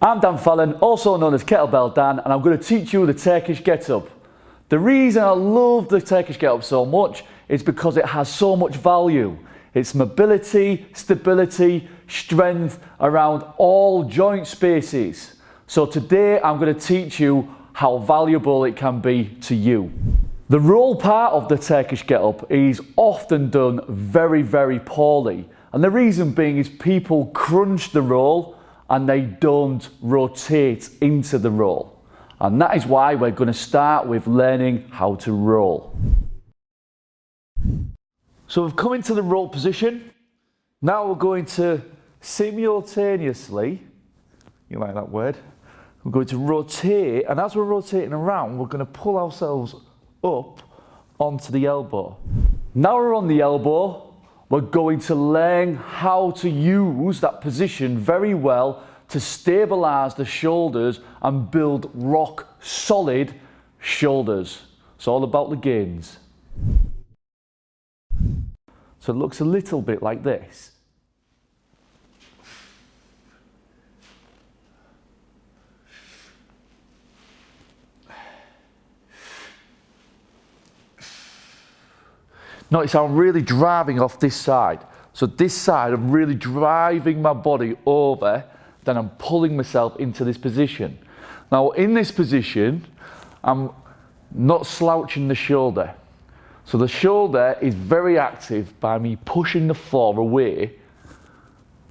I'm Dan Fallon, also known as Kettlebell Dan, and I'm going to teach you the Turkish get-up. The reason I love the Turkish get-up so much is because it has so much value. It's mobility, stability, strength around all joint spaces. So today I'm going to teach you how valuable it can be to you. The roll part of the Turkish get-up is often done very, very poorly. And the reason being is people crunch the roll and they don't rotate into the roll. And that is why we're going to start with learning how to roll. So we've come into the roll position. Now we're going to simultaneously, you like that word, we're going to rotate, and as we're rotating around, we're going to pull ourselves up onto the elbow. Now we're on the elbow, we're going to learn how to use that position very well to stabilize the shoulders and build rock solid shoulders. It's all about the gains. So it looks a little bit like this. Notice how I'm really driving off this side. So this side, I'm really driving my body over, then I'm pulling myself into this position. Now in this position, I'm not slouching the shoulder. So the shoulder is very active by me pushing the floor away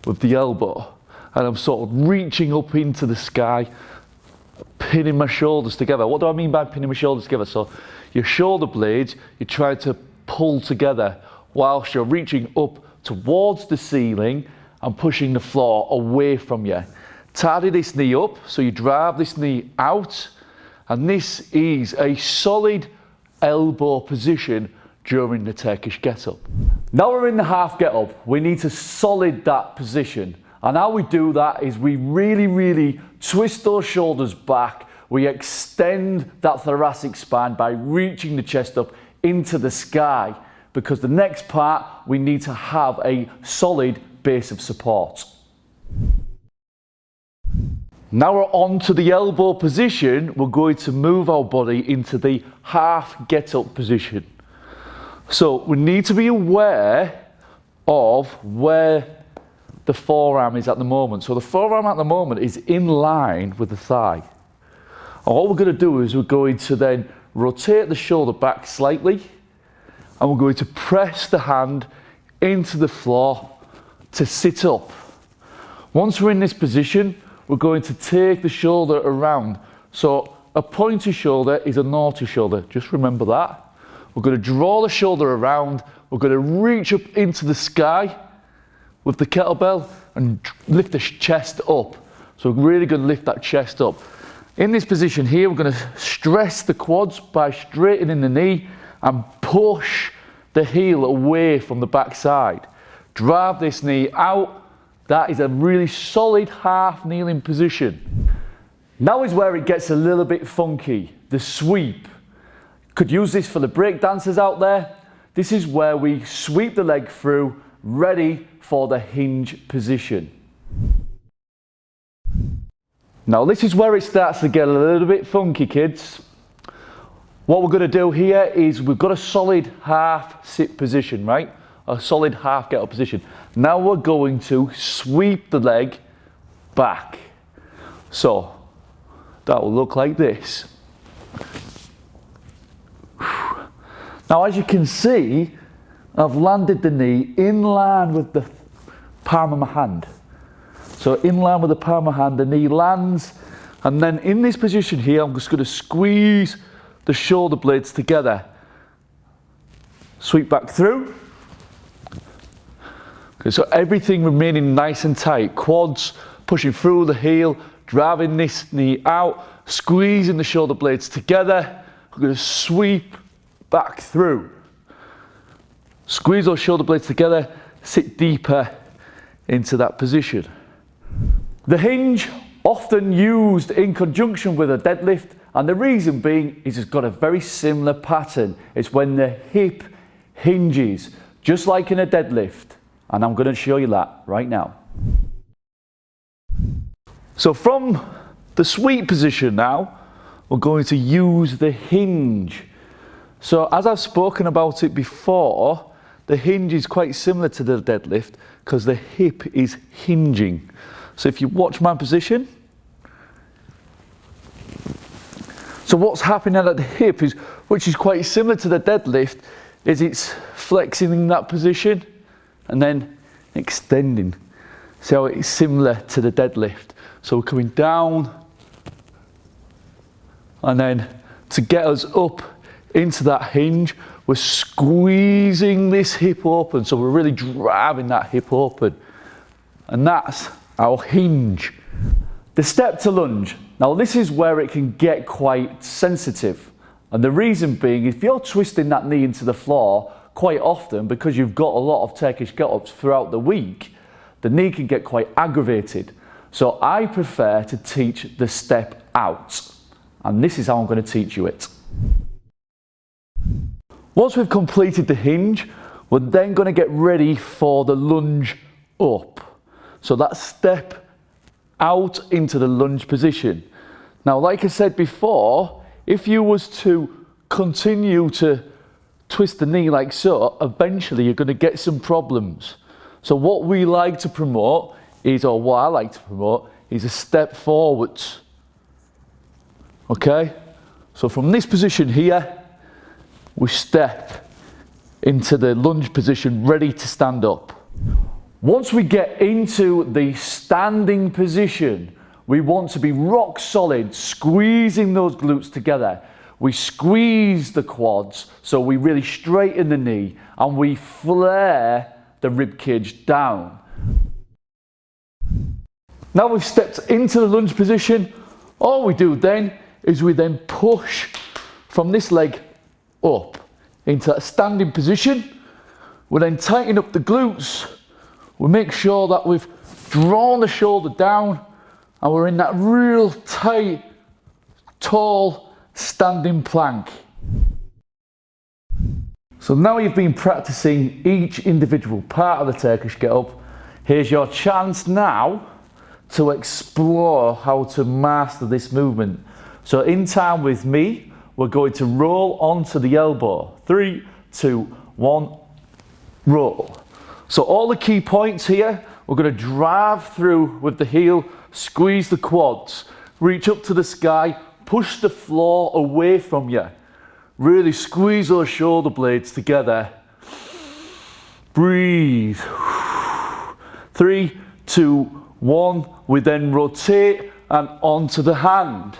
with the elbow. And I'm sort of reaching up into the sky, pinning my shoulders together. What do I mean by pinning my shoulders together? So your shoulder blades, you try to pull together whilst you're reaching up towards the ceiling and pushing the floor away from you. Tidy this knee up, so you drive this knee out, and this is a solid elbow position during the Turkish get-up. Now we're in the half get-up, we need to solid that position. And how we do that is we really twist those shoulders back, we extend that thoracic spine by reaching the chest up into the sky, because the next part we need to have a solid base of support. Now we're on to the elbow position, we're going to move our body into the half get up position. So we need to be aware of where the forearm is at the moment. So the forearm at the moment is in line with the thigh. And what we're going to do is we're going to then rotate the shoulder back slightly, and we're going to press the hand into the floor to sit up. Once we're in this position, we're going to take the shoulder around. So a pointy shoulder is a naughty shoulder, just remember that. We're going to draw the shoulder around, we're going to reach up into the sky with the kettlebell and lift the chest up. So we're really going to lift that chest up. In this position here, we're going to stress the quads by straightening the knee and push the heel away from the back side. Drive this knee out. That is a really solid half kneeling position. Now is where it gets a little bit funky, the sweep. Could use this for the break dancers out there. This is where we sweep the leg through, ready for the hinge position. Now this is where it starts to get a little bit funky, kids. What we're going to do here is we've got a solid half sit position, right? A solid half get up position. Now we're going to sweep the leg back. So that will look like this. Now as you can see, I've landed the knee in line with the palm of my hand. So in line with the palm of my hand, the knee lands, and then in this position here, I'm just going to squeeze the shoulder blades together. Sweep back through. Okay, so everything remaining nice and tight. Quads pushing through the heel, driving this knee out, squeezing the shoulder blades together. We're going to sweep back through. Squeeze those shoulder blades together, sit deeper into that position. The hinge, often used in conjunction with a deadlift, and the reason being is it's got a very similar pattern. It's when the hip hinges, just like in a deadlift, and I'm going to show you that right now. So from the sweep position now, we're going to use the hinge. So as I've spoken about it before, the hinge is quite similar to the deadlift because the hip is hinging. So if you watch my position, so what's happening at the hip is, which is quite similar to the deadlift, is it's flexing in that position and then extending. So it's similar to the deadlift. So we're coming down, and then to get us up into that hinge, we're squeezing this hip open. So we're really driving that hip open. And that's our hinge. The step to lunge. Now this is where it can get quite sensitive. And the reason being, if you're twisting that knee into the floor quite often, because you've got a lot of Turkish get-ups throughout the week, the knee can get quite aggravated. So I prefer to teach the step out. And this is how I'm going to teach you it. Once we've completed the hinge, we're then going to get ready for the lunge up. So that step out into the lunge position. Now, like I said before, if you was to continue to twist the knee like so, eventually you're going to get some problems. So what we like to promote is, or what I like to promote, is a step forwards. Okay? So from this position here, we step into the lunge position, ready to stand up. Once we get into the standing position, we want to be rock solid, squeezing those glutes together. We squeeze the quads, so we really straighten the knee, and we flare the rib cage down. Now we've stepped into the lunge position, all we do then is we then push from this leg up into that standing position. We then tighten up the glutes. We make sure that we've drawn the shoulder down and we're in that real tight, tall, standing plank. So now you've been practicing each individual part of the Turkish get-up, here's your chance now to explore how to master this movement. So in time with me, we're going to roll onto the elbow. 3, 2, 1, roll. So all the key points here, we're going to drive through with the heel, squeeze the quads, reach up to the sky, push the floor away from you. Really squeeze those shoulder blades together. Breathe. 3, 2, 1. We then rotate and onto the hand.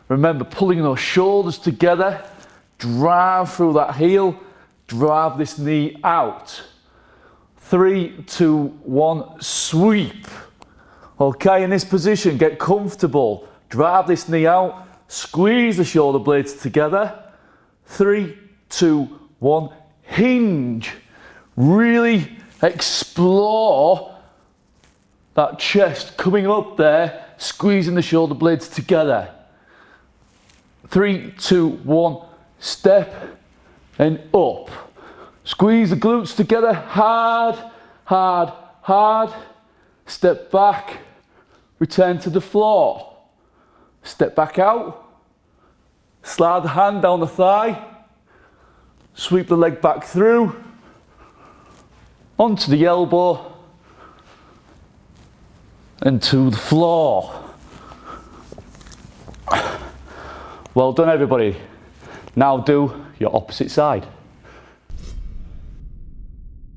Remember, pulling those shoulders together, drive through that heel, drive this knee out. 3, 2, 1, sweep. Okay, in this position, get comfortable. Drive this knee out, squeeze the shoulder blades together. 3, 2, 1, hinge. Really explore that chest coming up there, squeezing the shoulder blades together. 3, 2, 1, step and up. Squeeze the glutes together, hard, hard, hard. Step back, return to the floor. Step back out. Slide the hand down the thigh, sweep the leg back through, onto the elbow, and to the floor. Well done everybody. Now do your opposite side.